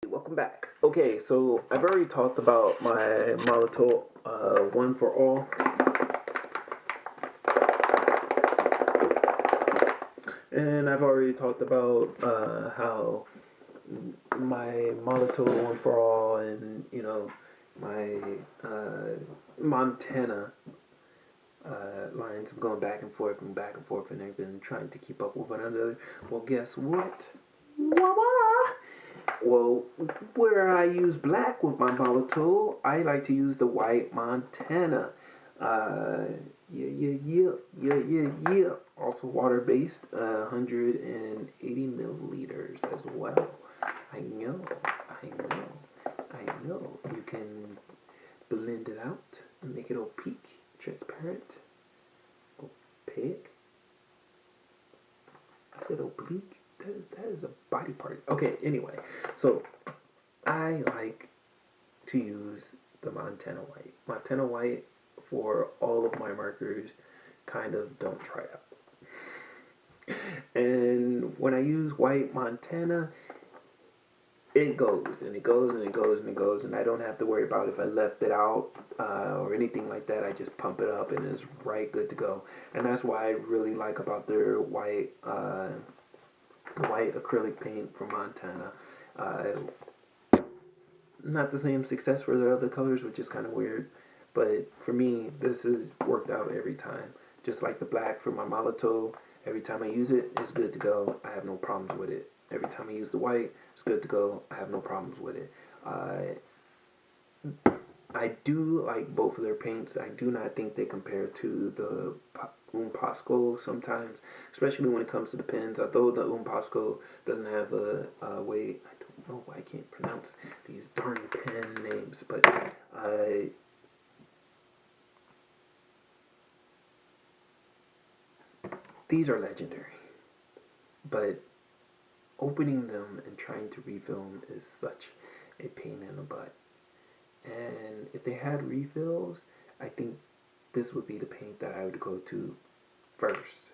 Welcome back. Okay, so I've already talked about my Molotov one for all, and I've already talked about how my Molotov one for all, and my Montana lines have gone back and forth and back and forth, and they've been trying to keep up with one another. Well, guess what? Wah-wah! Well, where I use black with my Molotov, I like to use the white Montana. Yeah. Also water based, 180 milliliters as well. I know, I know. You can blend it out and make it opaque, transparent, opaque. I said oblique. That is a body part. Okay, anyway, so I like to use the Montana White. Montana White for all of my markers kind of don't try out. And when I use white Montana, it goes and it goes and it goes and it goes, and I don't have to worry about if I left it out or anything like that. I just pump it up and it's right good to go. And that's why I really like about their white acrylic paint from Montana. Not the same success for the other colors, which is kind of weird. But for me, this has worked out every time. Just like the black for my Molotov, every time I use it, it's good to go. I have no problems with it. Every time I use the white, it's good to go. I have no problems with it. I do like both of their paints. I do not think they compare to the Pasco sometimes, especially when it comes to the pens. Although the Pasco doesn't have a way, I don't know why I can't pronounce these darn pen names, but these are legendary. But opening them and trying to refill them is such a pain in the butt. And if they had refills, I think this would be the paint that I would go to first.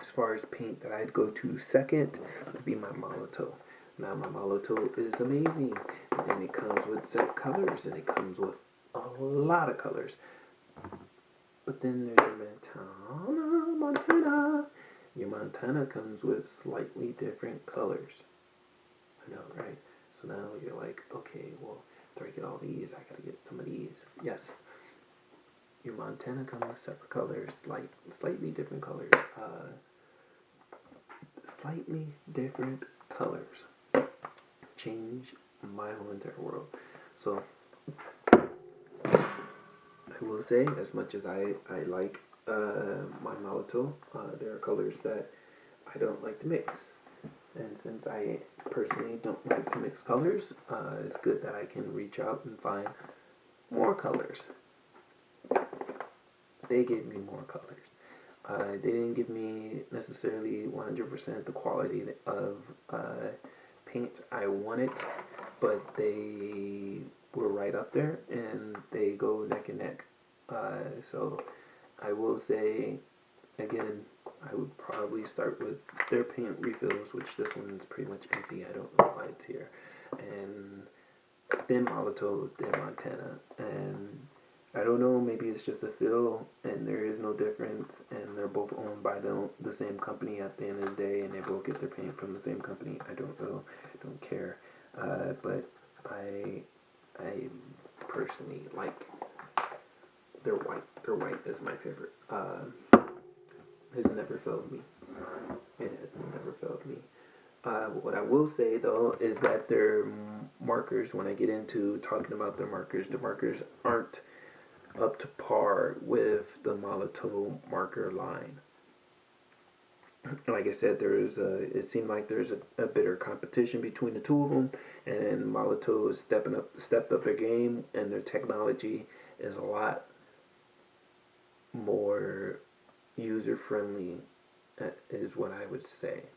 As far as paint that I'd go to second would be my Molotov. Now my Molotov is amazing, and it comes with set colors, and it comes with a lot of colors. But then there's your Montana. Your Montana comes with slightly different colors. I know, right? So now you're like, okay, well, after I get all these, I gotta get some of these. Yes, your Montana comes with separate colors, like slightly different colors. Slightly different colors change my whole entire world. So I will say, as much as I like my Molotov, there are colors that I don't like to mix. And since I personally don't like to mix colors, it's good that I can reach out and find more colors. They gave me more colors. They didn't give me necessarily 100% the quality of paint I wanted, but they were right up there, and they go neck and neck. So I will say, again, I would probably start with their paint refills, which this one's pretty much empty. I don't know why it's here. And then Molotov, then Montana. And I don't know, maybe it's just a fill and there is no difference, and they're both owned by the same company at the end of the day, and they both get their paint from the same company. I don't know. I don't care. But I personally like their white. Their white is my favorite. Has never failed me. It has never failed me. What I will say though is that their markers, when I get into talking about their markers, the markers aren't up to par with the Molotov marker line. Like I said, it seemed like there's a bitter competition between the two of them, and Molotov is stepped up their game, and their technology is a lot more user friendly, is what I would say.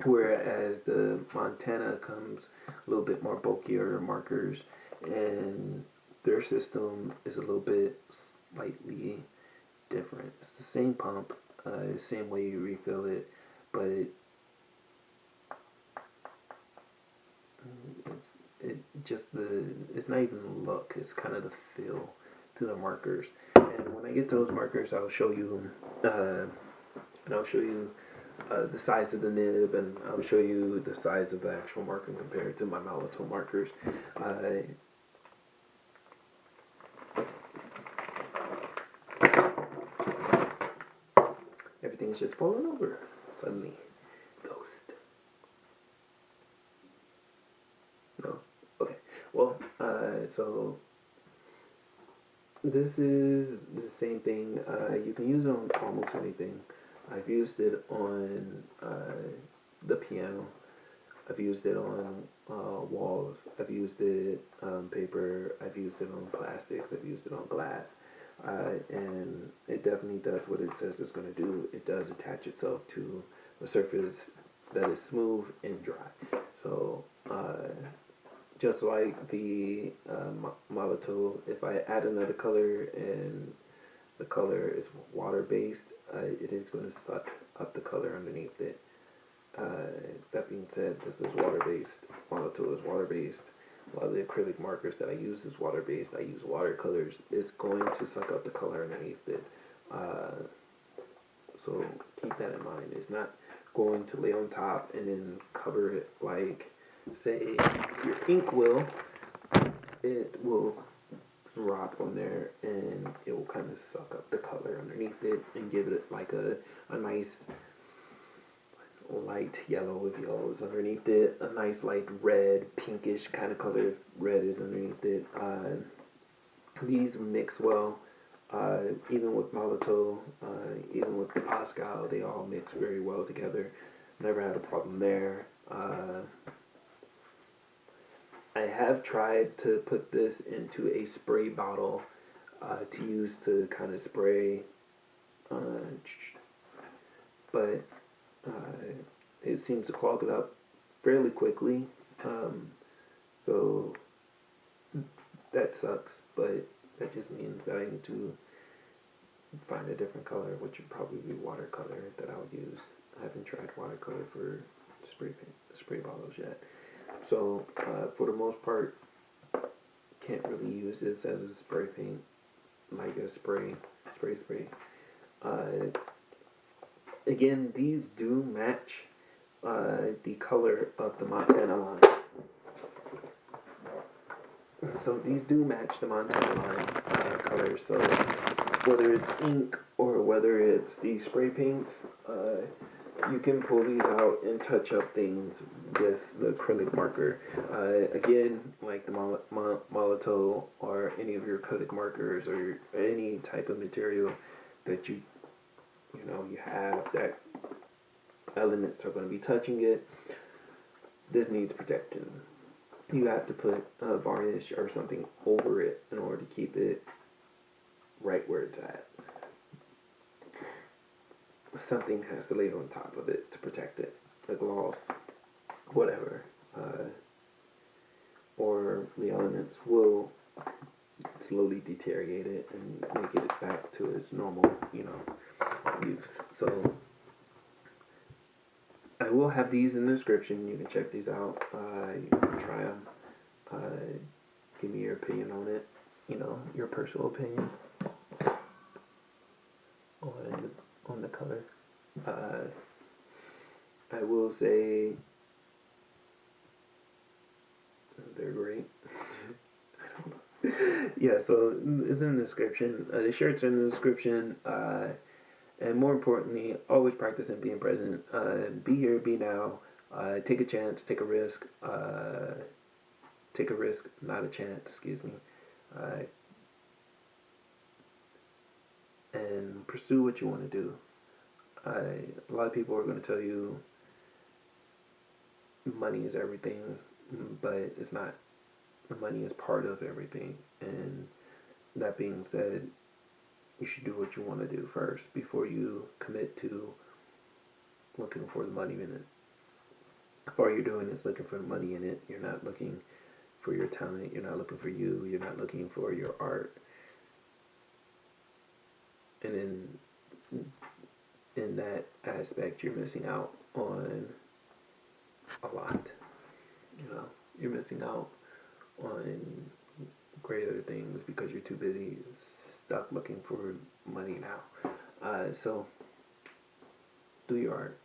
Whereas the Montana comes a little bit more bulkier markers, and their system is a little bit slightly different. It's the same pump, same way you refill it, but it's not even the look, it's kind of the feel to the markers. And when I get to those markers, I'll show you, the size of the nib, and I'll show you the size of the actual marker compared to my Molitor markers. Everything's just falling over suddenly. Ghost. No? Okay. Well, so this is the same thing. You can use it on almost anything. I've used it on the piano. I've used it on walls. I've used it on paper. I've used it on plastics. I've used it on glass. And it definitely does what it says it's going to do. It does attach itself to a surface that is smooth and dry. So just like the Molitor, if I add another color and the color is water based, it is going to suck up the color underneath it. That being said, this is water based. Molitor is water based. A lot of the acrylic markers that I use is water based. I use watercolors. It's going to suck up the color underneath it. So keep that in mind. It's not going to lay on top and then cover it like, say, your ink will. It will drop on there and it will kind of suck up the color underneath it and give it like a nice light yellow if yellow is underneath it, a nice light red, pinkish kind of color if red is underneath it. These mix well, even with Molitor, even with the Pascal, they all mix very well together. Never had a problem there. I have tried to put this into a spray bottle to use to kind of spray, but it seems to clog it up fairly quickly. So that sucks, but that just means that I need to find a different color, which would probably be watercolor that I would use. I haven't tried watercolor for spray bottles yet. So for the most part, can't really use this as a spray paint, like a spray. Again, these do match the color of the Montana line. So these do match the Montana line color. So whether it's ink or whether it's the spray paints, you can pull these out and touch up things with the acrylic marker. Again, like the Molitor or any of your acrylic markers or any type of material that you have that elements are going to be touching it, this needs protection. You have to put a varnish or something over it in order to keep it right where it's at. Something has to lay on top of it to protect it. A gloss, whatever. Or the elements will slowly deteriorate it and make it back to its normal, use. So I will have these in the description. You can check these out. You can try them. Give me your opinion on it. Your personal opinion on the color. I will say they're great. I don't know. Yeah, so it's in the description. The shirts are in the description. And more importantly, always practicing being present. Be here, be now. Take a chance, take a risk. Take a risk, not a chance, excuse me. And pursue what you want to do. A lot of people are going to tell you money is everything, but it's not. Money is part of everything. And that being said, you should do what you want to do first before you commit to looking for the money in it. If all you're doing is looking for the money in it, you're not looking for your talent, you're not looking for you, you're not looking for your art. And in that aspect, you're missing out on a lot. You're missing out on greater things because you're too busy stuck looking for money now. So do your art.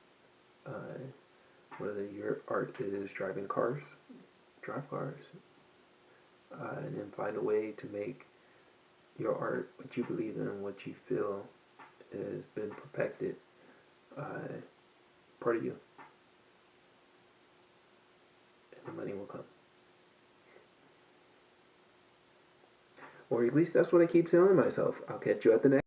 Whether your art is driving cars, drive cars, and then find a way to make your art what you believe in, what you feel has been perfected, part of you, and the money will come. Or at least that's what I keep telling myself. I'll catch you at the next.